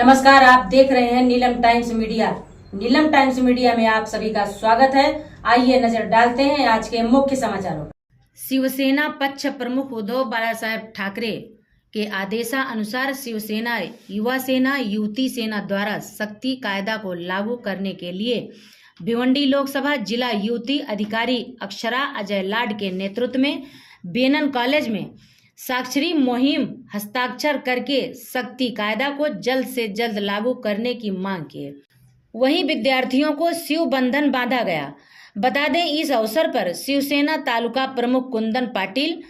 नमस्कार, आप देख रहे हैं Neelam times media. Neelam times media में आप सभी का स्वागत है। आइए नजर डालते हैं आज के मुख्य समाचारों पर। शिवसेना पक्ष प्रमुख उद्धव बालासाहेब ठाकरे के आदेशानुसार शिवसेना युवा सेना युवती सेना द्वारा शक्ति कायदा को लागू करने के लिए भिवंडी लोकसभा जिला युवती अधिकारी अक्षरा अजय लाड के नेतृत्व में बेनन कॉलेज में साक्षरी मुहिम हस्ताक्षर करके शक्ति कायदा को जल्द से जल्द लागू करने की मांग की। वहीं विद्यार्थियों को शिव बंधन बांधा गया। बता दें, इस अवसर पर शिवसेना तालुका प्रमुख कुंदन पाटिल,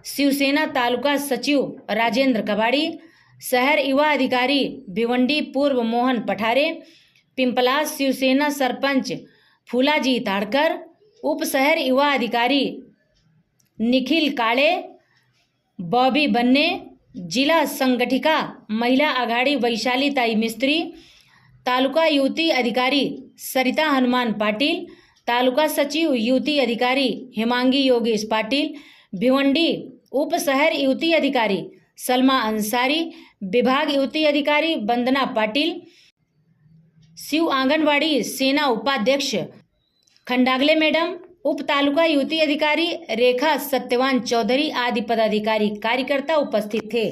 शिवसेना तालुका सचिव राजेंद्र कबाड़ी, शहर युवा अधिकारी भिवंडी पूर्व मोहन पठारे, पिंपलास शिवसेना सरपंच फूलाजी ताड़कर, उप शहर युवा अधिकारी निखिल काळे, बॉबी बन्ने, जिला संगठिका महिला आघाड़ी वैशाली ताई मिस्त्री, तालुका युवती अधिकारी सरिता हनुमान पाटिल, तालुका सचिव युवती अधिकारी हेमांगी योगेश पाटिल, भिवंडी उप शहर युवती अधिकारी सलमा अंसारी, विभाग युवती अधिकारी वंदना पाटिल, शिव आंगनवाड़ी सेना उपाध्यक्ष खंडागले मैडम, उप तालुका युवती अधिकारी रेखा सत्यवान चौधरी आदि पदाधिकारी कार्यकर्ता उपस्थित थे।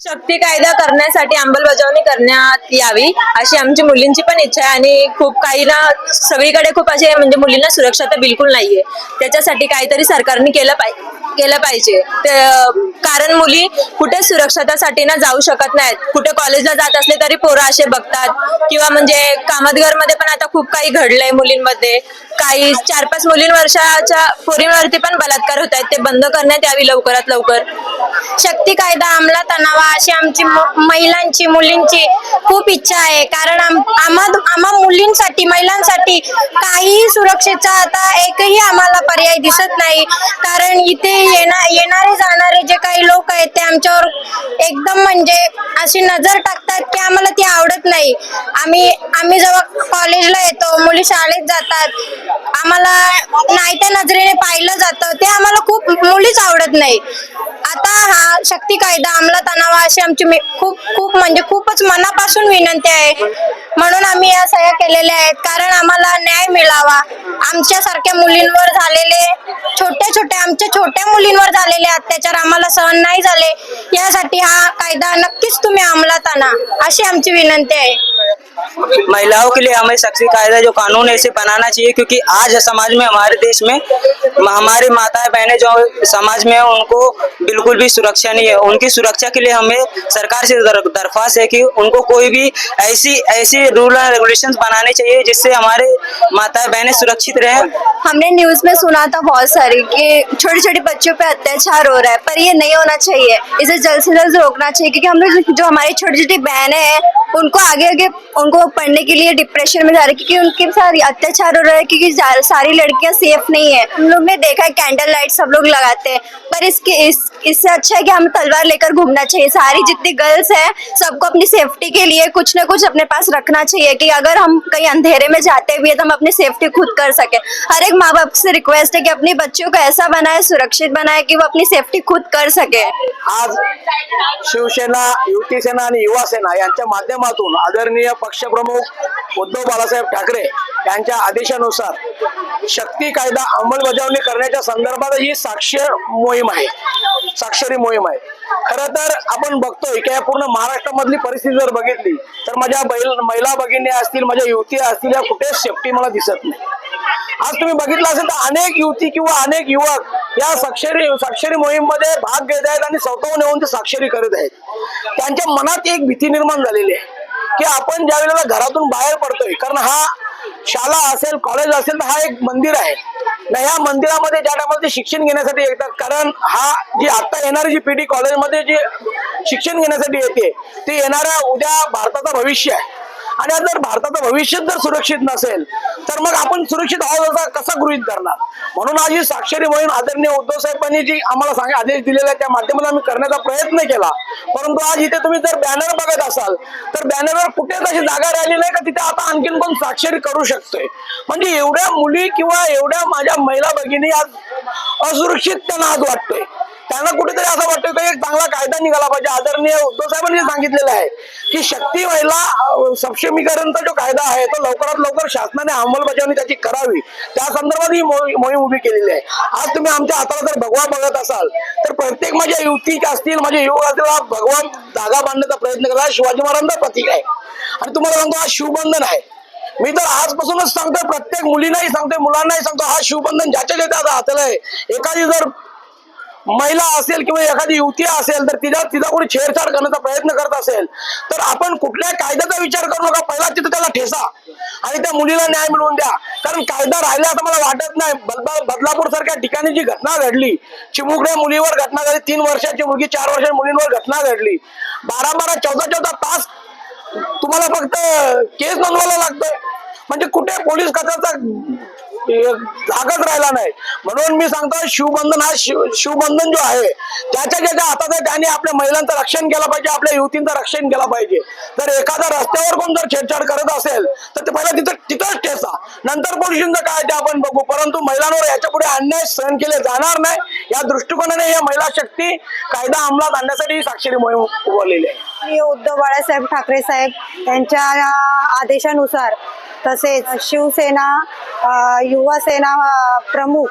शक्ती कायदा करण्यासाठी अंमलबजावणी करण्यात यावी अशी आमची मुलींची पण इच्छा आहे आणि खूप काही ना सगळीकडे खूप असे म्हणजे मुलींना सुरक्षा तर बिलकुल नाहीये। त्याच्यासाठी काहीतरी सरकारने केलं पाहिजे। कारण मुली कुठे सुरक्षतेसाठी ना जाऊ शकत नाहीत। कुठे कॉलेजला जात असले तरी पोरं असे बघतात किंवा म्हणजे कामतघरमध्ये पण आता खूप काही घडलंय मुलींमध्ये। काही 4-5 वर्षाच्या पोरींवरती पण बलात्कार होत आहेत। ते बंद करण्यात यावी लवकरात लवकर। शक्ती कायदा अंमलात आणावा अशी आमची महिलांची मुलींची खूप इच्छा आहे। कारण आम्हा मुलींसाठी महिलांसाठी काही सुरक्षेचा आता एकही आम्हाला पर्याय दिसत नाही. कारण इथे येणारे जाणारे जे काही लोक आहेत ते आमच्यावर एकदम म्हणजे अशी नजर टाकतात की आम्हाला ती आवडत नाही. आम्ही जेव्हा कॉलेजला येतो, मुली शाळेत जातात, आम्हाला नाही त्या नजरेने पाहिलं जातं, ते आम्हाला खूप मुलीच आवडत नाही. आता हा शक्ती कायदा अंमलात आणावा अशी आमची खूप म्हणजे खूपच मनापासून विनंती आहे. म्हणून आम्ही या सह्या केलेल्या आहेत, कारण आम्हाला न्याय मिळावा. आमच्यासारख्या मुलींवर झालेले आमच्या छोट्या मुलींवर झालेले अत्याचार आम्हाला सहन नाही झाले, यासाठी हा कायदा नक्कीच तुम्ही अंमलात आणा अशी आमची विनंती आहे. महिलाओं के लिए हमें शक्ति कायदा जो कानून है इसे बनाना चाहिए, क्योंकि आज समाज में हमारे देश में हमारी माताएं बहनें जो समाज में है उनको बिल्कुल भी सुरक्षा नहीं है। उनकी सुरक्षा के लिए हमें सरकार से दरख्वास्त है कि उनको कोई भी ऐसी रूल एंड रेगुलेशंस बनाने चाहिए जिससे हमारे माताएं बहनें सुरक्षित रहें। हमने न्यूज में सुना था बहुत सारी कि छोटे छोटे बच्चों पे अत्याचार हो रहा है, पर ये नहीं होना चाहिए. इसे जल्द से जल्द रोकना चाहिए, क्योंकि हम लोग जो हमारी छोटी छोटी बहनें हैं उनको आगे उनको पढ़ने के लिए डिप्रेशन में जा रहे हैं, क्योंकि उनके साथ अत्याचार हो रहा है, क्योंकि सारी लड़कियां सेफ नहीं है. हम लोग ने देखा है कैंडल लाइट सब लोग लगाते हैं, पर इससे अच्छा है कि हमें तलवार लेकर घूमना चाहिए. सारी जितनी गर्ल्स हैं सबको अपनी सेफ्टी के लिए कुछ न कुछ अपने पास रखना चाहिए, कि अगर हम कहीं अंधेरे में जाते भी है तो हम अपनी सेफ्टी खुद कर सके. हर एक माँ बाप से रिक्वेस्ट है कि अपने बच्चों को ऐसा बनाए, सुरक्षित बनाए कि वो अपनी सेफ्टी खुद कर सके. आज शिवसेना, युती सेना आणि युवा सेना यांच्या माध्यमातून आदरणीय पक्षप्रमुख उद्धव बाळासाहेब ठाकरे यांच्या आदेशानुसार शक्ती कायदा अंमलबजावणी करण्याच्या संदर्भात ही साक्षरी मोहीम आहे. खरं तर आपण बघतोय की या पूर्ण महाराष्ट्रामधली परिस्थिती जर बघितली तर माझ्या महिला भगिनी असतील, माझ्या युवती असतील, या कुठेच सेफ्टी मला दिसत नाही. आज तुम्ही बघितलं असेल तर अनेक युवती किंवा अनेक युवक या साक्षरी मोहीम मध्ये भाग घेत आहेत आणि स्वतःहून येऊन ते साक्षरी करत आहेत. त्यांच्या मनात एक भीती निर्माण झालेली आहे की आपण ज्या वेळेला घरातून बाहेर पडतोय, कारण हा शाळा असेल, कॉलेज असेल तर हा एक मंदिर आहे ना, या मंदिरामध्ये ज्या टायमाला ते शिक्षण घेण्यासाठी येतात, कारण हा जी आता येणारी जी पिढी कॉलेजमध्ये जे शिक्षण घेण्यासाठी येते ते येणाऱ्या उद्या भारताचं भविष्य आहे. आणि जर भारताचं भविष्य जर सुरक्षित नसेल तर मग आपण सुरक्षित आहोत कसा गृहीत करणार. म्हणून आज ही साक्षरी मोहीम आदरणीय उद्धव साहेबांनी जी आम्हाला आदेश दिलेला आहे त्या माध्यमातून आम्ही करण्याचा प्रयत्न केला. परंतु आज इथे तुम्ही जर बॅनर बघत असाल तर बॅनरवर कुठेच अशी जागा राहिली नाही का तिथे आता आणखीन कोण साक्षरी करू शकतोय. म्हणजे एवढ्या मुली किंवा एवढ्या माझ्या महिला भगिनी आज असुरक्षित त्यांना आज वाटतोय. त्यांना कुठेतरी असं वाटतं की एक चांगला कायदा निघाला पाहिजे. आदरणीय उद्धव साहेबांनी सांगितलेलं आहे की शक्ती महिला सक्षमीकरणचा जो कायदा आहे तो लवकरात लवकर शासनाने अंमलबजावणी त्याची करावी, त्या संदर्भात ही मोहीम उभी केलेली आहे. आज तुम्ही आमच्या हाताला जर भगवा बघत असाल तर प्रत्येक माझ्या युवती असतील, माझे युवक असतील, हा भगवा धागा बांधण्याचा प्रयत्न करा. शिवाजी महाराजांचा प्रतीक आहे आणि तुम्हाला सांगतो हा शिवबंधन आहे. मी तर आजपासूनच सांगतोय, प्रत्येक मुलींनाही सांगतोय, मुलांनाही सांगतो, हा शिवबंधन ज्याच्या ज्याच्या हाताला आहे. एखादी जर महिला असेल किंवा एखादी युवती असेल तर तिचा कोणी छेडछाड करण्याचा प्रयत्न करत असेल तर आपण कुठल्या कायद्याचा विचार करू नका, पहिला तिथं त्याला ठेसा आणि त्या मुलीला न्याय मिळवून द्या. कारण कायदा राहिला असं मला वाटत नाही. बदलापूर सारख्या ठिकाणी जी घटना घडली, चिमुकड्या मुलीवर घटना घडली, 3 वर्षाची मुलगी 4 वर्षाच्या मुलींवर घटना घडली, 12-12, 14-14 तास तुम्हाला फक्त केस नोंदवायला लागतोय. म्हणजे कुठे पोलीस खात्याचा जागच राहिला नाही. म्हणून मी सांगतो शिवबंधन हा शिवबंधन जो आहे ज्याच्या ज्याच्या हातात आहे त्याने आपल्या महिलांचं रक्षण केलं पाहिजे, आपल्या युवतींचं रक्षण केलं पाहिजे. जर एखादा रस्त्यावर कोण जर छेडछाड करत असेल तर ते पहिला तिथंच ठेसा, नंतर पोलिसांचं काय ते आपण बघू. परंतु महिलांवर याच्या पुढे अन्याय सहन केले जाणार नाही. या दृष्टिकोनाने या महिला शक्ती कायदा अंमलात आणण्यासाठी साक्षरी मोहीम उभारलेली आहे. उद्धव बाळासाहेब ठाकरे साहेब यांच्या आदेशानुसार, तसेच शिवसेना युवा सेना प्रमुख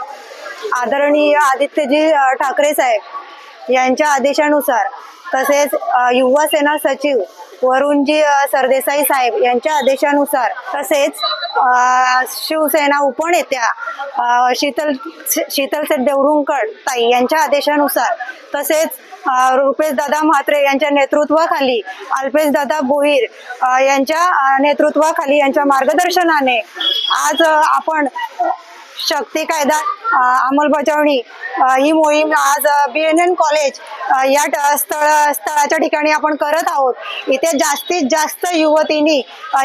आदरणीय आदित्यजी ठाकरे साहेब यांच्या आदेशानुसार, तसेच युवा सेना सचिव वरुणजी सरदेसाई साहेब यांच्या आदेशानुसार, तसेच शिवसेना उपनेत्या शीतल देवरुंकर ताई यांच्या आदेशानुसार, तसेच रुपेश दादा म्हात्रे यांच्या नेतृत्वाखाली, अल्पेश दादा भोईर यांच्या नेतृत्वाखाली, यांच्या मार्गदर्शनाने आज आपण शक्ती कायदा अंमलबजावणी ही मोहीम आज BNN कॉलेज या स्थळाच्या ठिकाणी आपण करत आहोत. इथे जास्तीत जास्त युवतींनी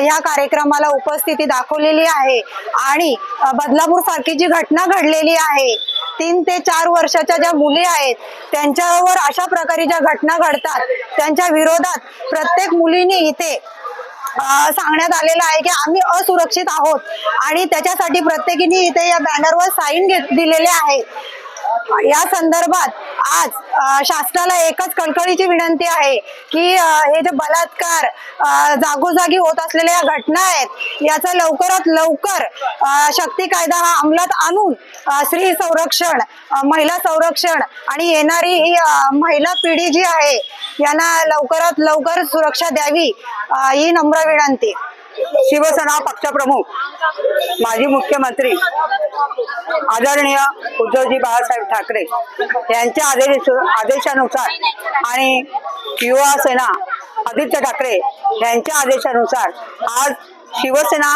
या कार्यक्रमाला उपस्थिती दाखवलेली आहे आणि बदलापूर सारखी जी घटना घडलेली आहे 3 ते 4 वर्षाच्या ज्या मुली आहेत त्यांच्यावर अशा प्रकारे ज्या घटना घडतात त्यांच्या विरोधात प्रत्येक मुलीने इथे सांगण्यात आलेलं आहे की आम्ही असुरक्षित आहोत आणि त्याच्यासाठी प्रत्येकीने इथे या बॅनरवर साईन दिलेले आहे. या संदर्भात आज शासनाला एकच कळकळीची विनंती आहे की हे जे बलात्कार जागोजागी होत असलेल्या या घटना आहेत याचा लवकरात लवकर शक्ती कायदा हा अंमलात आणून स्त्री संरक्षण, महिला संरक्षण आणि येणारी ही महिला पिढी जी आहे यांना लवकरात लवकर सुरक्षा द्यावी ही नम्र विनंती. शिवसेना पक्षप्रमुख माजी मुख्यमंत्री आदरणीय उद्धवजी बाळासाहेब ठाकरे यांच्या आदेशानुसार आणि युवा सेना आदित्य ठाकरे यांच्या आदेशानुसार आज शिवसेना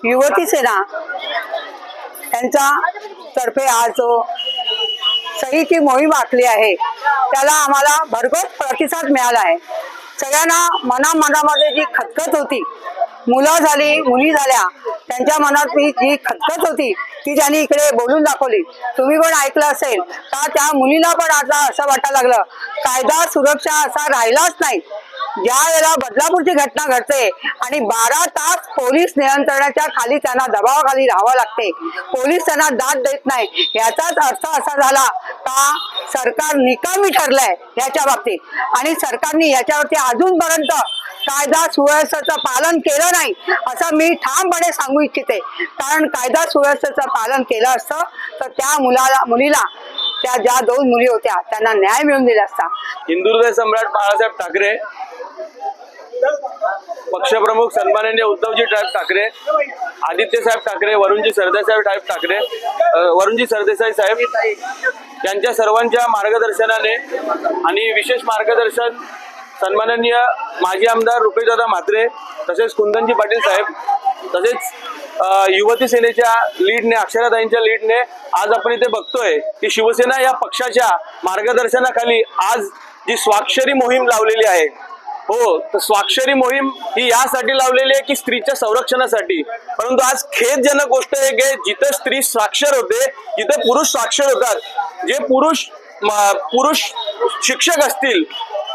युवती सेना यांचा तर्फे आज जो सहीची मोहीम आखली आहे त्याला आम्हाला भरघोस प्रतिसाद मिळाला आहे. सगळ्यांना मनामध्ये जी खतखत होती, मुलं झाली मुली झाल्या त्यांच्या मनात जी खतखत होती ती त्यांनी इकडे बोलून दाखवली. तुम्ही पण ऐकलं असेल का त्या मुलीला पण आता असं वाटायला लागलं कायदा सुरक्षा असा राहिलाच नाही. ज्या वेळेला बदलापूरची घटना घडते आणि 12 तास पोलीस नियंत्रणाच्या खाली त्यांना दबावाखाली राहावं लागते, पोलीस त्यांना दाद देत नाही, याचाच अर्थ असा झाला का सरकार निकामी ठरलंय याच्या बाबतीत आणि सरकारने याच्यावरती अजूनपर्यंत कायदा सुव्यवस्थेचं पालन केलं नाही असं मी ठामपणे सांगू इच्छिते. कारण कायदा सुव्यवस्थेचं पालन केलं असतं तर त्या मुलीला त्या ज्या 2 मुली होत्या त्यांना न्याय मिळवून दिला असता. हिंदुहृदय सम्राट बाळासाहेब ठाकरे, पक्षप्रमुख सन्माननीय उद्धवजी ठाकरे, आदित्य साहेब ठाकरे, वरुणजी सरदेसाई साहेब यांच्या सर्वांच्या मार्गदर्शनाने आणि विशेष मार्गदर्शन सन्माननीय माजी आमदार रुपेशदादा म्हात्रे तसेच कुंदनजी पाटील साहेब तसेच युवती सेनेच्या लीडने अक्षराताईंच्या लीडने आज आपण इथे बघतोय की शिवसेना या पक्षाच्या मार्गदर्शनाखाली आज जी स्वाक्षरी मोहीम लावलेली आहे. हो, तर स्वाक्षरी मोहीम ही यासाठी लावलेली आहे की स्त्रीच्या संरक्षणासाठी. परंतु आज खेदजनक गोष्ट आहे की जिथे स्त्री साक्षर होते, जिथे पुरुष साक्षर होतात, जे पुरुष शिक्षक असतील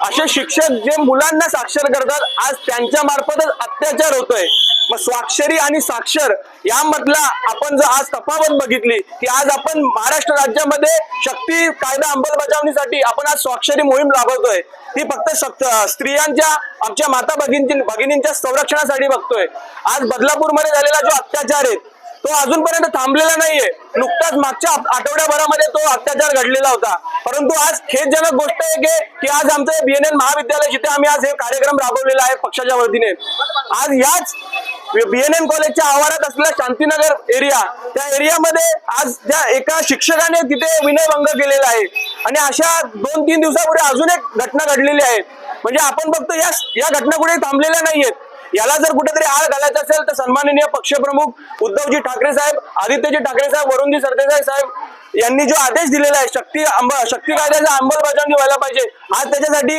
असे शिक्षक जे मुलांना साक्षर करतात आज त्यांच्या मार्फतच अत्याचार होतोय. मग स्वाक्षरी आणि साक्षर यामधला आपण जर आज तफावत बघितली की आज आपण महाराष्ट्र राज्यामध्ये शक्ती कायदा अंमलबजावणीसाठी आपण आज स्वाक्षरी मोहीम राबवतोय. ती फक्त स्त्रियांच्या आमच्या माता भगिनींच्या संरक्षणासाठी बघतोय. आज बदलापूरमध्ये झालेला जो अत्याचार आहे तो अजूनपर्यंत थांबलेला नाहीये. नुकताच मागच्या आठवड्याभरामध्ये तो अत्याचार घडलेला होता. परंतु आज खेदजनक गोष्ट आहे की आज आमचं BNN महाविद्यालय जिथे आम्ही आज हे कार्यक्रम राबवलेला आहे पक्षाच्या वतीने, आज याच BNN कॉलेजच्या आवारात असलेला शांतीनगर एरिया, त्या एरियामध्ये आज त्या एका शिक्षकाने तिथे विनयभंग केलेला आहे आणि अशा 2-3 दिवसापूर्वी अजून एक घटना घडलेली आहे. म्हणजे आपण बघतो या घटना कुठे थांबलेल्या नाहीयेत. याला जर कुठेतरी आळ घालायचा असेल तर सन्माननीय पक्षप्रमुख उद्धवजी ठाकरे साहेब, आदित्यजी ठाकरे साहेब, वरुणजी सरदेसाई साहेब यांनी जो आदेश दिलेला आहे शक्ती कायद्याचा अंमलबजावणी व्हायला पाहिजे, आज त्याच्यासाठी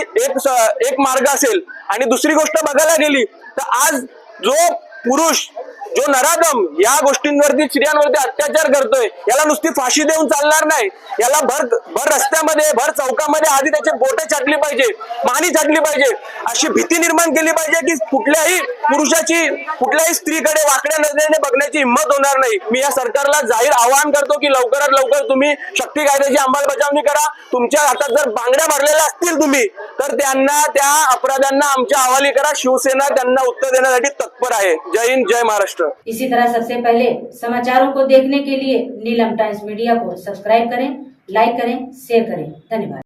एक मार्ग असेल. आणि दुसरी गोष्ट बघायला गेली तर आज जो पुरुष जो नराधम या गोष्टींवरती स्त्रियांवरती अत्याचार करतोय याला नुसती फाशी देऊन चालणार नाही. याला भर रस्त्यामध्ये भर चौकामध्ये आधी त्याचे बोटे छाटली पाहिजे, मानी छाटली पाहिजे, अशी भीती निर्माण केली पाहिजे की कुठल्याही पुरुषाची कुठल्याही स्त्रीकडे वाकड्या नजरेने बघण्याची हिंमत होणार नाही. मी या सरकारला जाहीर आवाहन करतो की लवकरात लवकर तुम्ही शक्ती कायद्याची अंमलबजावणी करा. तुमच्या हातात जर बांगड्या भरलेल्या असतील तुम्ही तर त्यांना त्या अपराध्यांना आमच्या हवाली करा. शिवसेना त्यांना उत्तर देण्यासाठी तत्पर आहे. जय हिंद, जय महाराष्ट्र. इसी तरह सबसे पहले समाचारों को देखने के लिए नीलम टाइम्स मीडिया को सब्सक्राइब करें, लाइक करें, शेयर करें. धन्यवाद.